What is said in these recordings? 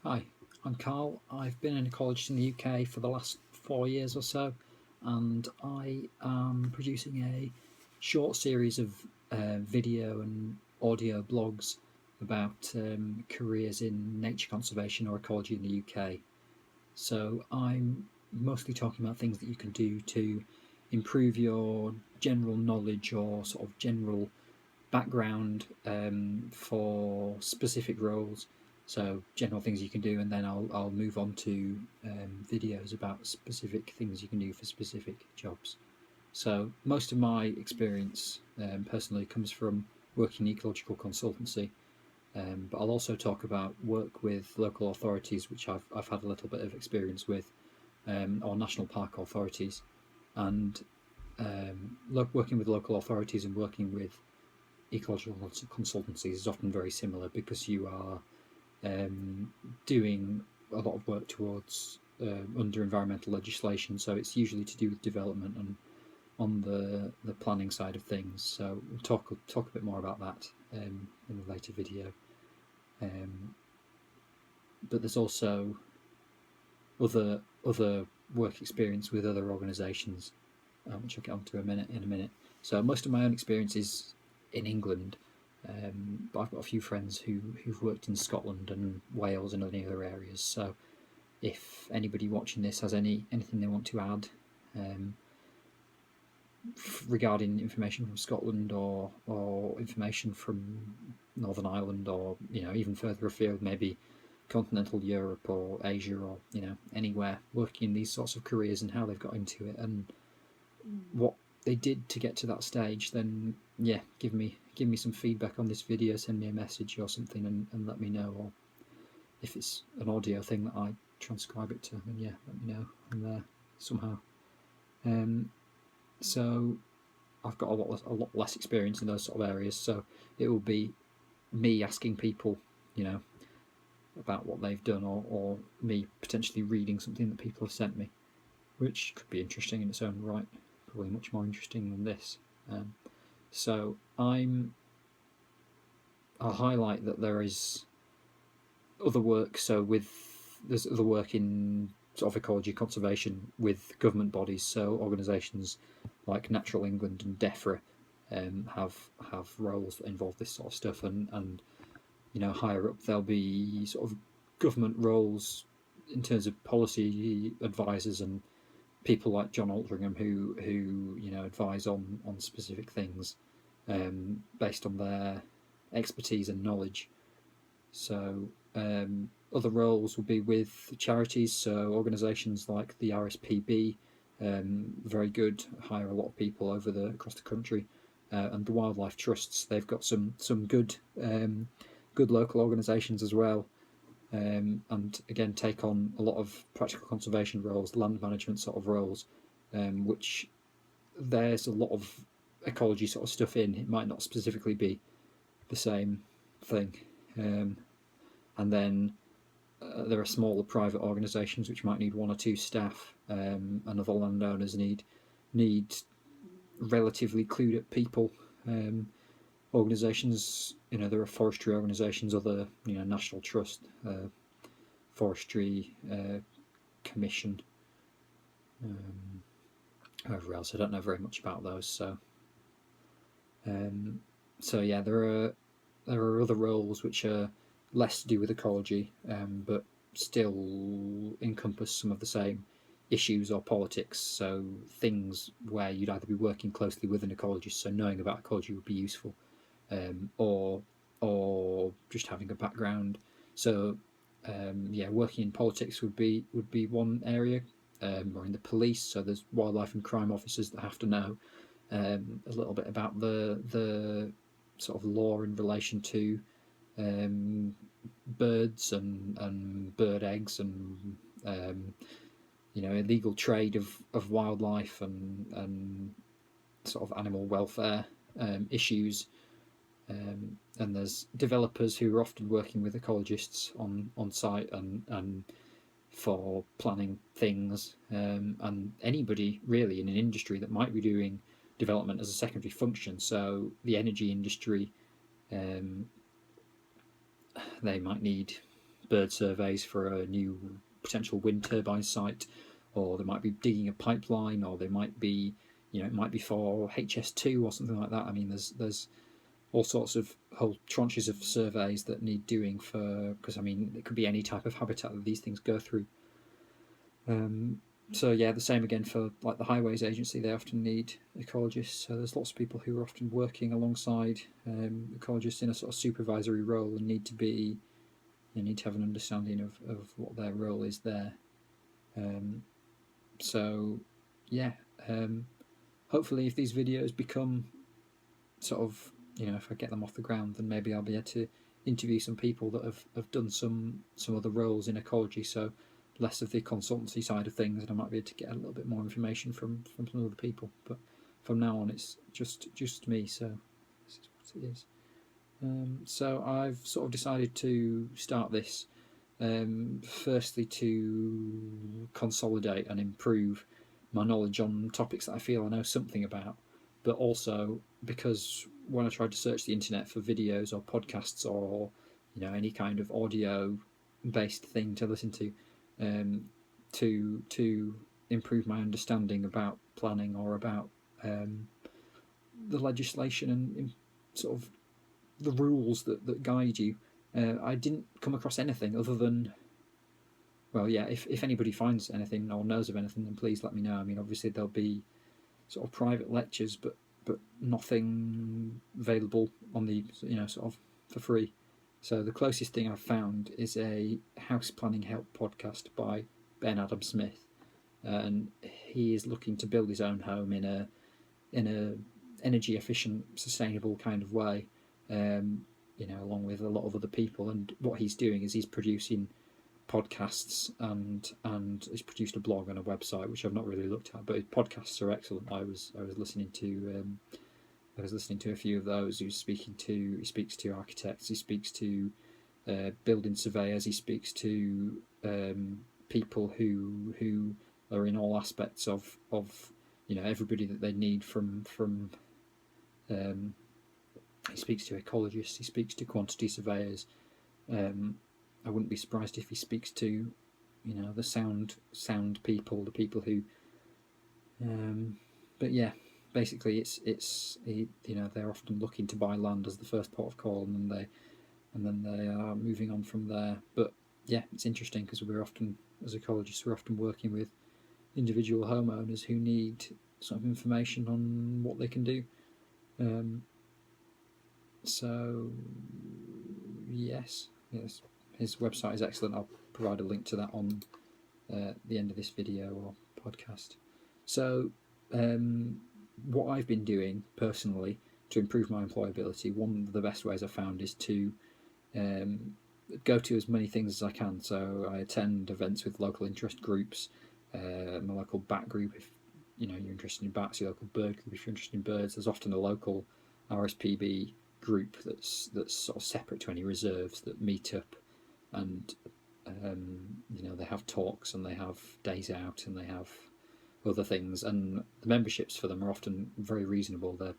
Hi, I'm Carl. I've been an ecologist in the UK for the last 4 years or so, and I am producing a short series of video and audio blogs about careers in nature conservation or ecology in the UK. So I'm mostly talking about things that you can do to improve your general knowledge or sort of general background for specific roles. So general things you can do, and then I'll move on to videos about specific things you can do for specific jobs. So most of my experience personally comes from working in ecological consultancy, but I'll also talk about work with local authorities, which I've had a little bit of experience with, or national park authorities, and working with local authorities and working with ecological consultancies is often very similar because you are doing a lot of work towards under environmental legislation. So it's usually to do with development and on the planning side of things. So we'll talk a bit more about that in a later video. But there's also other work experience with other organisations, which I'll get onto in a minute. So most of my own experience is in England, but I've got a few friends who've worked in Scotland and Wales and any other areas. So if anybody watching this has anything they want to add regarding information from Scotland or information from Northern Ireland, or even further afield, maybe continental Europe or Asia, or anywhere, working in these sorts of careers and how they've got into it and what they did to get to that stage, then yeah, give me some feedback on this video, send me a message or something, and let me know. Or if it's an audio thing that I transcribe it to, then yeah, let me know from there somehow. So I've got a lot less experience in those sort of areas, so it will be me asking people, about what they've done, or me potentially reading something that people have sent me, which could be interesting in its own right, probably much more interesting than this. So I'll highlight that there is other work. So there's other work in sort of ecology conservation with government bodies. So organisations like Natural England and DEFRA have roles that involve this sort of stuff, and higher up there'll be sort of government roles in terms of policy advisors and people like John Altrincham who advise on specific things based on their expertise and knowledge. So other roles will be with charities, so organisations like the RSPB, very good, hire a lot of people across the country, and the wildlife trusts. They've got some good local organisations as well, and again take on a lot of practical conservation roles, land management sort of roles, which there's a lot of ecology sort of stuff in. It might not specifically be the same thing. And then there are smaller private organisations which might need one or two staff, and other landowners need relatively clued up people. Organisations, there are forestry organisations, other National Trust, Forestry Commission, whoever else. I don't know very much about those. So yeah, there are other roles which are less to do with ecology, but still encompass some of the same issues or politics. So things where you'd either be working closely with an ecologist, so knowing about ecology would be useful, or just having a background. So working in politics would be one area, or in the police. So there's wildlife and crime officers that have to know a little bit about the sort of law in relation to birds and bird eggs and illegal trade of wildlife and sort of animal welfare issues. And there's developers who are often working with ecologists on site and for planning things, and anybody really in an industry that might be doing development as a secondary function. So the energy industry, they might need bird surveys for a new potential wind turbine site, or they might be digging a pipeline, or they might be, it might be for HS2 or something like that. I mean, there's all sorts of whole tranches of surveys that need doing because I mean, it could be any type of habitat that these things go through. So yeah, the same again for like the Highways Agency. They often need ecologists. So there's lots of people who are often working alongside ecologists in a sort of supervisory role and need to have an understanding of what their role is there. So yeah, hopefully if these videos become sort of, if I get them off the ground, then maybe I'll be able to interview some people that have done some other roles in ecology, so less of the consultancy side of things, and I might be able to get a little bit more information from some other people. But from now on, it's just me, so this is what it is. So I've sort of decided to start this, firstly to consolidate and improve my knowledge on topics that I feel I know something about, but also because when I tried to search the internet for videos or podcasts or any kind of audio based thing to listen to improve my understanding about planning or about the legislation and sort of the rules that guide you, I didn't come across anything other than, well, yeah, if anybody finds anything or knows of anything, then please let me know. I mean, obviously there'll be sort of private lectures, but nothing available on the sort of for free. So the closest thing I've found is a house planning help podcast by Ben Adam Smith, and he is looking to build his own home in a energy efficient, sustainable kind of way, along with a lot of other people. And what he's doing is he's producing podcasts and he's produced a blog and a website, which I've not really looked at, but his podcasts are excellent. I was listening to a few of those. He speaks to architects, he speaks to building surveyors, he speaks to people who are in all aspects of everybody that they need from he speaks to ecologists, he speaks to quantity surveyors. I wouldn't be surprised if he speaks to the sound people, the people who but yeah, basically it's they're often looking to buy land as the first port of call, and then they are moving on from there. But yeah, it's interesting because as ecologists, we're often working with individual homeowners who need sort of information on what they can do. So yes, his website is excellent. I'll provide a link to that on the end of this video or podcast. So what I've been doing personally to improve my employability, one of the best ways I've found is to go to as many things as I can. So I attend events with local interest groups, my local bat group if you're interested in bats, your local bird group if you're interested in birds. There's often a local RSPB group that's sort of separate to any reserves that meet up, and they have talks and they have days out and they have other things, and the memberships for them are often very reasonable. They're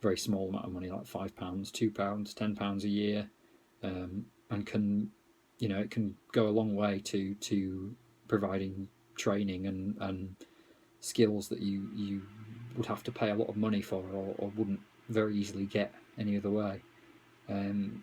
very small amount of money, like £5, £2, £10 a year, and can it can go a long way to providing training and skills that you would have to pay a lot of money for or wouldn't very easily get any other way. And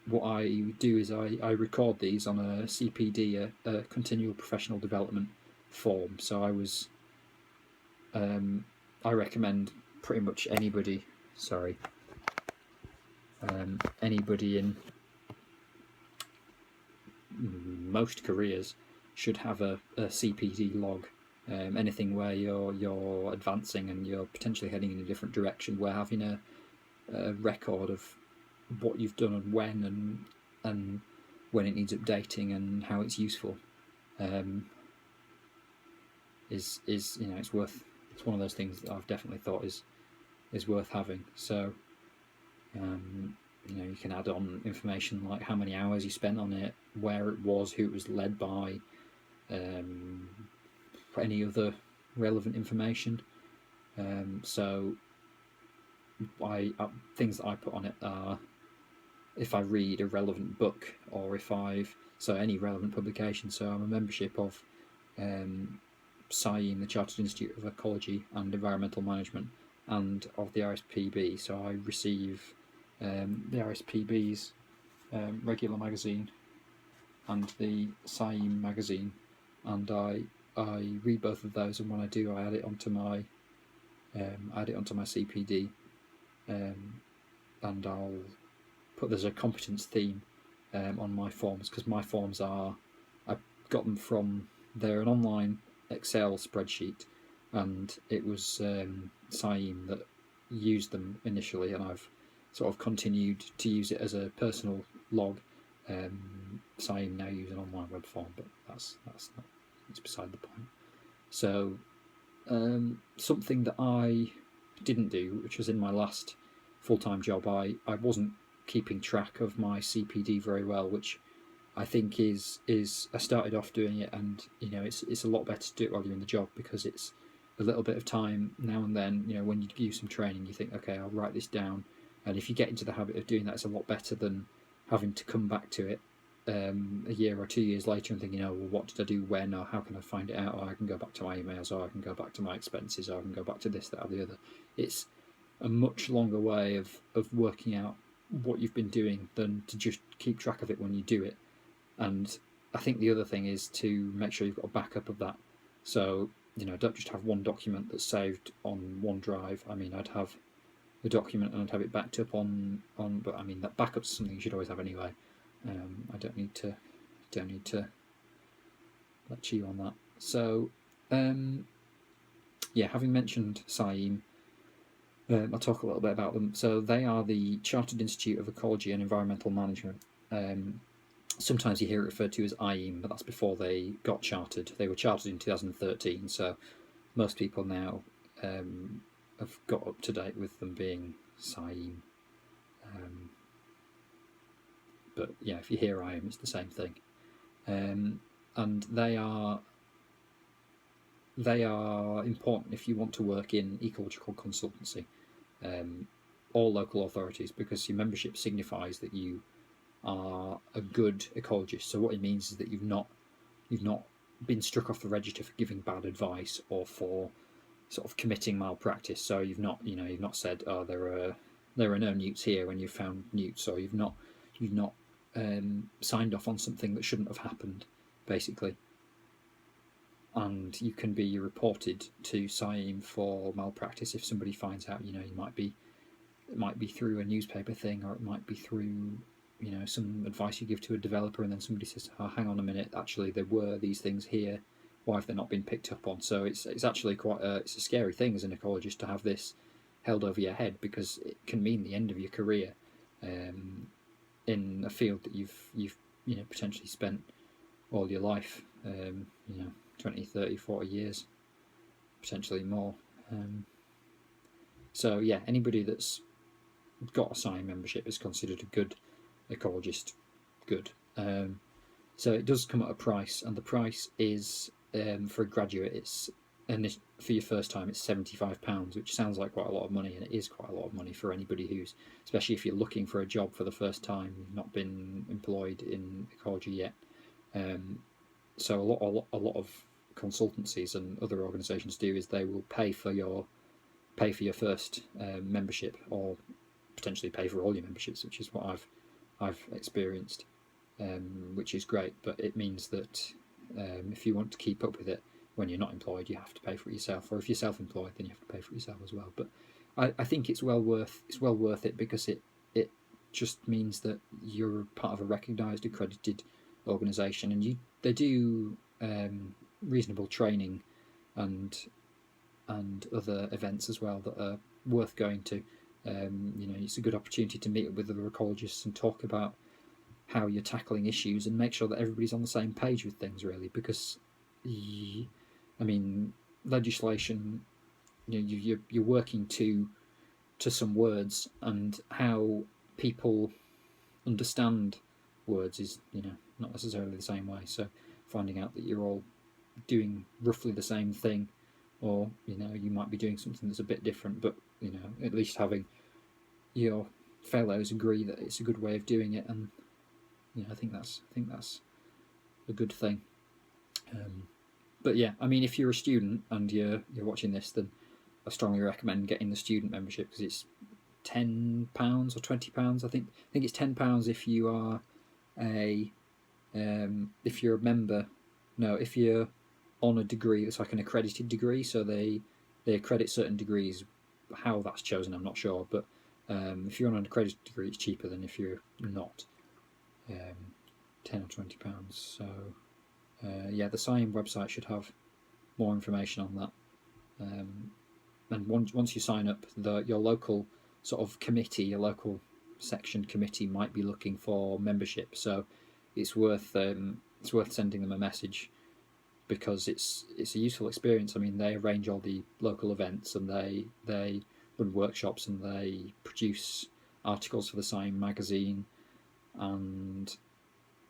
what I do is I record these on a CPD, a continual professional development form. So I recommend pretty much anybody in most careers should have a CPD log. Anything where you're advancing and you're potentially heading in a different direction, where having a record of what you've done and when it needs updating and how it's useful is it's one of those things that I've definitely thought is worth having. So you can add on information like how many hours you spent on it, where it was, who it was led by, any other relevant information. So things that I put on it are if I read a relevant book, or if I've so any relevant publication. So I'm a membership of CIEM, the Chartered Institute of Ecology and Environmental Management, and of the RSPB. So I receive the RSPB's regular magazine and the CIEM magazine, and I read both of those, and when I do, I add it onto my CPD, and I'll put there's a competence theme on my forms, because my forms are I got them from they're an online Excel spreadsheet, and it was CIEM that used them initially, and I've sort of continued to use it as a personal log. CIEM now use an online web form, but that's not, it's beside the point. So something that I didn't do, which was in my last full-time job, I wasn't keeping track of my CPD very well, which I think is I started off doing it, and it's a lot better to do it while you're in the job, because it's a little bit of time now and then. When you do some training, you think, okay, I'll write this down, and if you get into the habit of doing that, it's a lot better than having to come back to it a year or 2 years later and thinking, well, what did I do when, or how can I find it out, or I can go back to my emails, or I can go back to my expenses, or I can go back to this, that, or the other. It's a much longer way of working out what you've been doing than to just keep track of it when you do it. And I think the other thing is to make sure you've got a backup of that. So, don't just have one document that's saved on OneDrive. I mean, I'd have the document and I'd have it backed up on but I mean, that backup's something you should always have anyway. I don't need to let you on that. So, having mentioned CIEM, I'll talk a little bit about them. So they are the Chartered Institute of Ecology and Environmental Management. Sometimes you hear it referred to as IEM, but that's before they got chartered. They were chartered in 2013, so most people now have got up to date with them being CIEM. But yeah, if you hear IEM, it's the same thing. And they are important if you want to work in ecological consultancy, or local authorities, because your membership signifies that you are a good ecologist. So what it means is that you've not been struck off the register for giving bad advice or for sort of committing malpractice. So you've not said, oh, there are no newts here when you've found newts, or you've not signed off on something that shouldn't have happened, basically. And you can be reported to CIEM for malpractice if somebody finds out. It might be through a newspaper thing, or it might be through some advice you give to a developer, and then somebody says, oh, hang on a minute, actually there were these things here, why have they not been picked up on? So it's actually quite it's a scary thing as an ecologist to have this held over your head, because it can mean the end of your career in a field that you've potentially spent all your life, 20, 30, 40 years, potentially more. So yeah, anybody that's got a CIEM membership is considered a good ecologist. Good. So it does come at a price, and the price is for a graduate, and for your first time, it's £75, which sounds like quite a lot of money, and it is quite a lot of money for anybody who's, especially if you're looking for a job for the first time, you've not been employed in ecology yet. So a lot of consultancies and other organisations do is they will pay for your first membership, or potentially pay for all your memberships, which is what I've experienced, which is great. But it means that if you want to keep up with it when you're not employed, you have to pay for it yourself, or if you're self-employed, then you have to pay for it yourself as well. But I think it's well worth it, because it just means that you're part of a recognised, accredited organisation, and they do reasonable training and other events as well that are worth going to. It's a good opportunity to meet up with other ecologists and talk about how you're tackling issues, and make sure that everybody's on the same page with things, really, because legislation, you're working to some words, and how people understand words is not necessarily the same way. So finding out that you're all doing roughly the same thing, or you might be doing something that's a bit different, but at least having your fellows agree that it's a good way of doing it, and I think that's a good thing. But yeah, I mean, if you're a student and you're watching this, then I strongly recommend getting the student membership, because it's £10 or £20. I think it's £10 if you are if you're a member. No, if you're on a degree that's like an accredited degree, so they accredit certain degrees. How that's chosen, I'm not sure, but if you're on an accredited degree, it's cheaper than if you're not. £10 or £20. So yeah, the SIAM website should have more information on that. And once you sign up, your local sort of committee, your local section committee might be looking for membership. So it's worth sending them a message, because it's a useful experience. I mean, they arrange all the local events, and they run workshops, and they produce articles for the SIAM magazine, and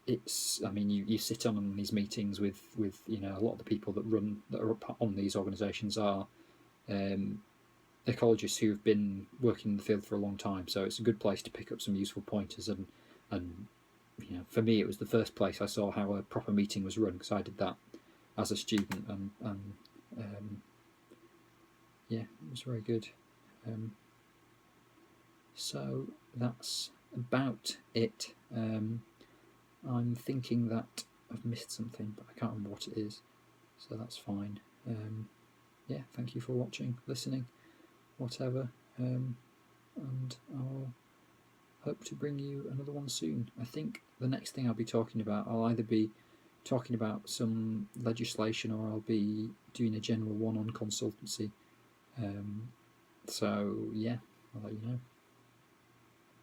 it's, I mean, you sit on these meetings with a lot of the people that are on these organisations are ecologists who've been working in the field for a long time. So it's a good place to pick up some useful pointers, and for me, it was the first place I saw how a proper meeting was run, because I did that as a student, and yeah, it was very good. So that's about it. I'm thinking that I've missed something, but I can't remember what it is, so that's fine. Yeah, thank you for watching, listening, whatever, and I'll hope to bring you another one soon. I think the next thing I'll be talking about, I'll either be talking about some legislation, or I'll be doing a general one on consultancy. So yeah, I'll let you know.